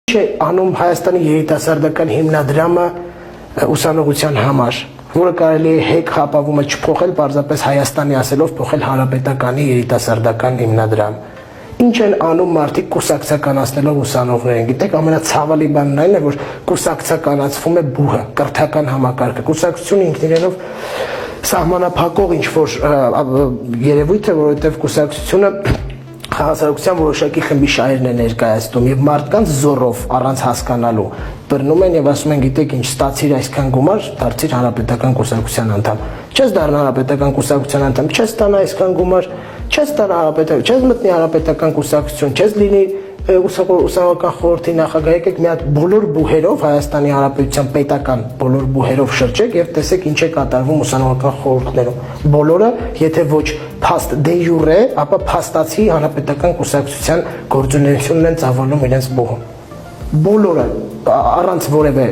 Ինչ է անում Հայաստանի երիտասարդական հիմնադրամը ուսանողության համար, որը կարելի է հեկ հապավումը չփոխել, պարզապես Հայաստանի ասելով փոխել Հանրապետականի երիտասարդական հիմնադրամ։ Ինչ են անում մարդիկ կուսակցականացնելով ուսանողներին։ Գիտեք, ամենացավալի բանն այն է, որ կուսակցականացվում է բուհը, կրթական համակարգը։ Կուսակցությունը ինքն իրենով սահմանափակող ինչ-որ երևույթ է, որովհետև կուսակցությունը հասարակության որոշակի խմբի շահերն է ներկայացնում եւ մարդկանց զորով առանց հասկանալու բռնում են եւ ասում են, գիտեք ինչ, ստացիր այսքան գումար, դարձիր հանրապետական կուսակցության անդամ։ Չես դառնա հանրապետական կուսակցության անդամ, չես ստանա այսքան գումար, չես ստանա հանրապետական, չես մտնի հանրապետական կուսակցություն, չես լինի ուսանողական խորհրդի նախագահ, եկեք մի հատ բոլոր բուհերով Հայաստանի Հանրապետության պետական բոլոր բուհերով շրջեք եւ տեսեք ինչ է կատարվում ուսանողական խորհուրդներում։ Բոլորը, եթե ոչ փաստ դե յուրե, ապա փաստացի հանրապետական կուսակցության գործունեությունն են ծավալում իրենց բուհում։ Բոլորը առանց որևէ